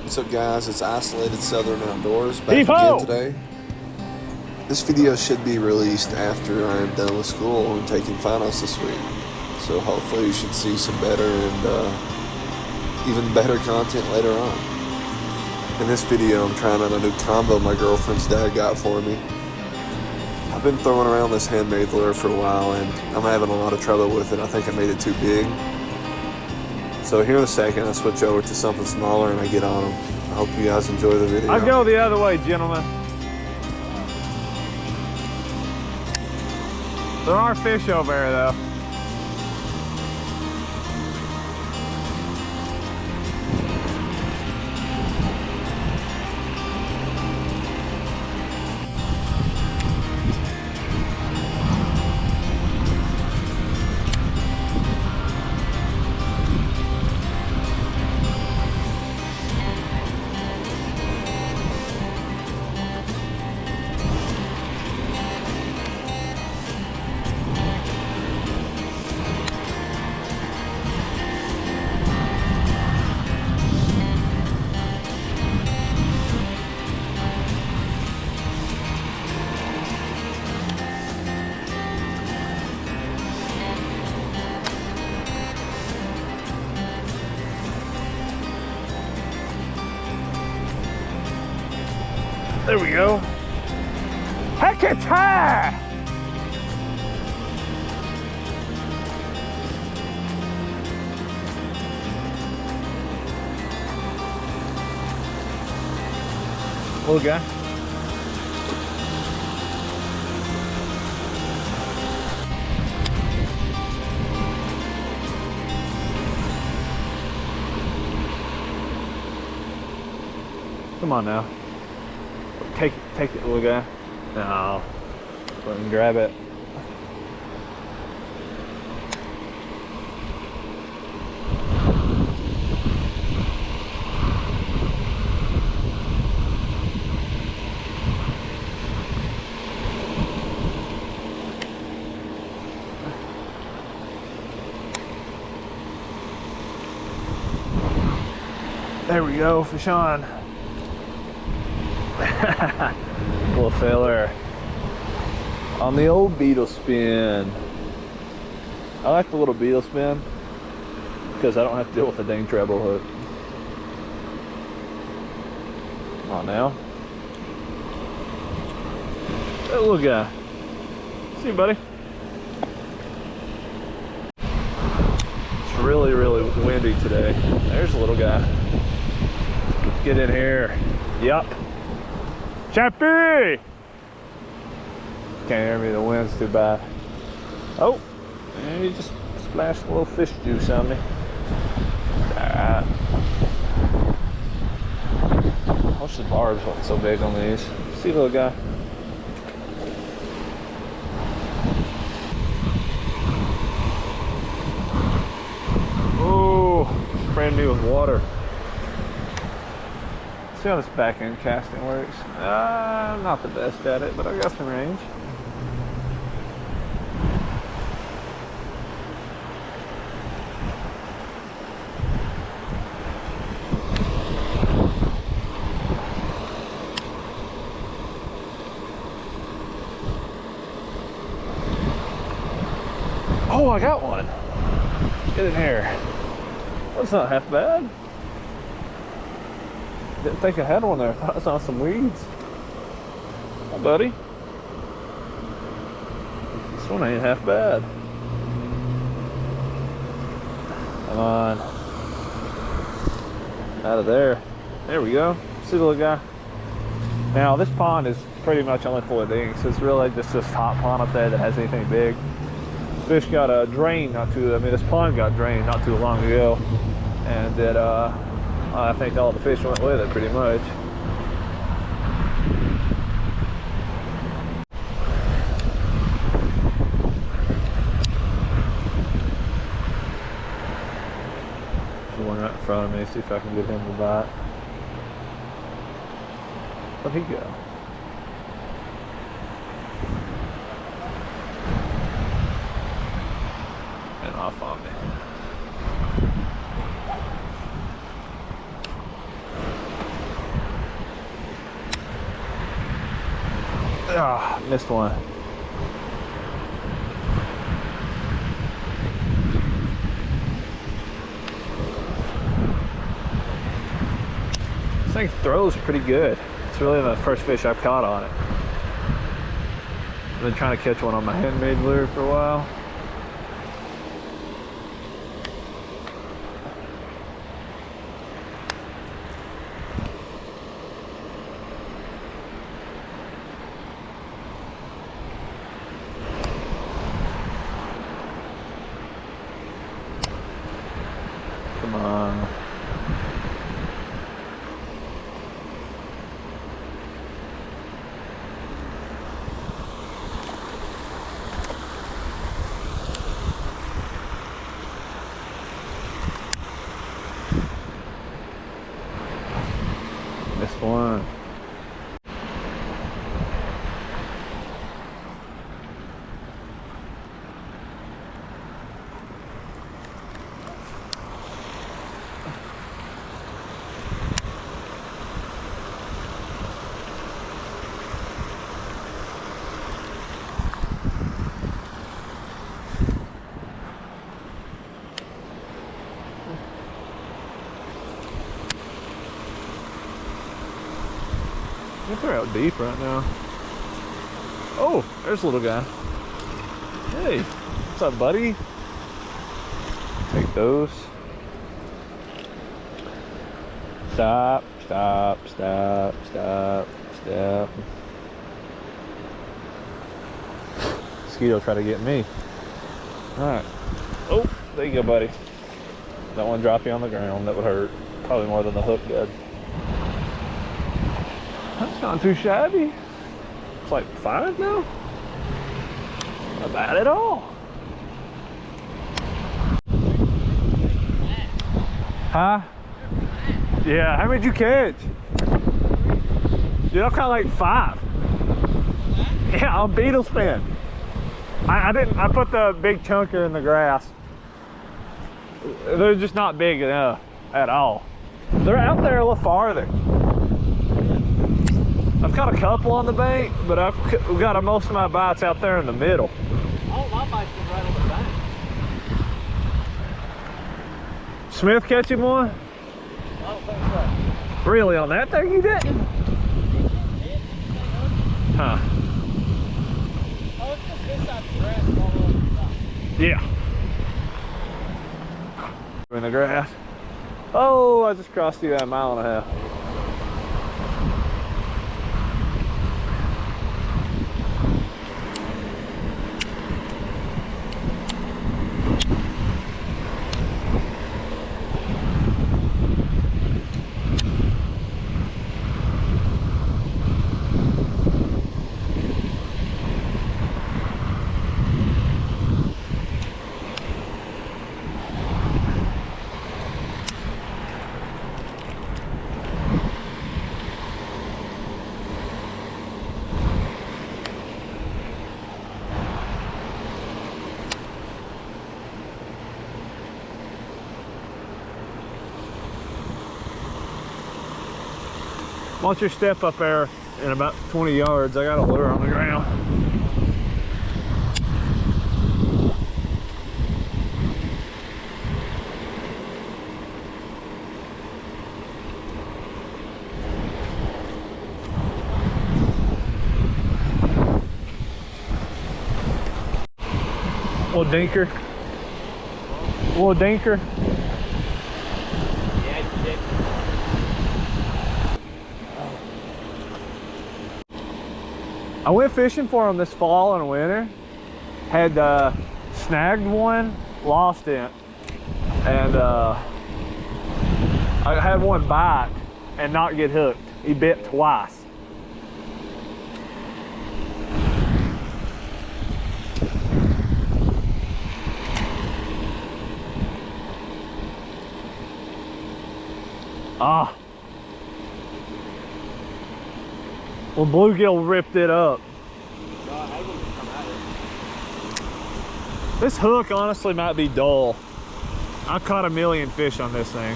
What's up, guys? It's Isolated Southern Outdoors back Heave again ho! today. This video should be released after I am done with school and taking finals this week. So hopefully you should see some better and even better content later on. In this video, I'm trying out a new combo my girlfriend's dad got for me. I've been throwing around this handmade lure for a while and I'm having a lot of trouble with it. I think I made it too big. So here in a second, I switch over to something smaller and I get on them. I hope you guys enjoy the video. I go the other way, gentlemen. There are fish over there, though. There we go. Heck, it's high! Little guy. Come on now. Take it, little guy. No, let him grab it. There we go, fish on. Little feller on the old beetle spin. I like the little beetle spin because I don't have to deal with the dang treble hook. Come on now. That little guy. See you, buddy. It's really, really windy today. There's a little guy. Get in here. Yup. Chappy! Can't hear me, the wind's too bad. Oh, and he just splashed a little fish juice on me. Alright. I wish the barbs weren't so big on these. See, little guy. Oh, spraying me with water. See how this back end casting works. I'm not the best at it, but I got some range. Oh, I got one. Get in here. That's not half bad. Didn't think I had one there. I thought I saw some weeds. Hi, buddy. This one ain't half bad. Come on. Out of there. There we go. See the little guy? Now, this pond is pretty much only full of dinks. It's really just this top pond up there that has anything big. Fish got a drain this pond got drained not too long ago. And that, I think all the fish went with it pretty much. There's one right in front of me, see if I can get him to bite. Where'd he go? And off on me. Ah, missed one. This thing throws pretty good. It's really the first fish I've caught on it. I've been trying to catch one on my handmade lure for a while. Come on. Missed one. I think they're out deep right now. Oh, there's a little guy. Hey, what's up, buddy? Take those. Stop, stop, stop, stop, stop. Mosquito try to get me. All right. Oh, there you go, buddy. Don't want to drop you on the ground. That would hurt. Probably more than the hook did. That's not too shabby. It's like 5 now. Not bad at all. Huh? Yeah, how many did you catch? Dude, I've caught like 5. Yeah, on beetle spin. I put the big chunker in the grass. They're just not big enough at all. They're out there a little farther. I've caught a couple on the bank, but I've got most of my bites out there in the middle. All my bites been right on the bank. Smith catching one? I don't think so. Really, on that thing you didn't? Huh. Oh, it's just this side of the grass all over the top. Yeah. In the grass. Oh, I just crossed you at 1.5 miles. Once you step up there in about 20 yards, I got a lure on the ground. Little dinker. Little dinker. Yeah, you did. I went fishing for them this fall and winter. Had snagged one, lost it, and I had one bite and not get hooked. He bit twice. Ah. Well, bluegill ripped it up. This hook honestly might be dull. I caught 1 million fish on this thing.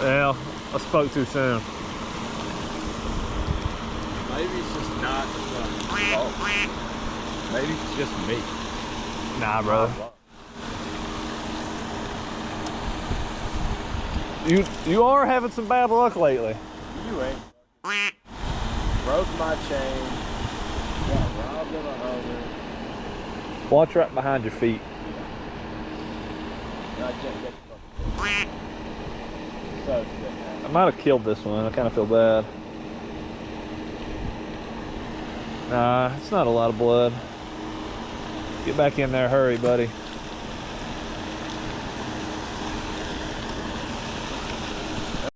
Well, I spoke too soon. Maybe it's just not the fault. Maybe it's just me. Nah, brother. You are having some bad luck lately. You ain't. Broke my chain. Got robbed of a Hummer. Watch right behind your feet. And I can't get the fucking so sick, man. I might have killed this one. I kind of feel bad. Nah, it's not a lot of blood. Get back in there, hurry, buddy.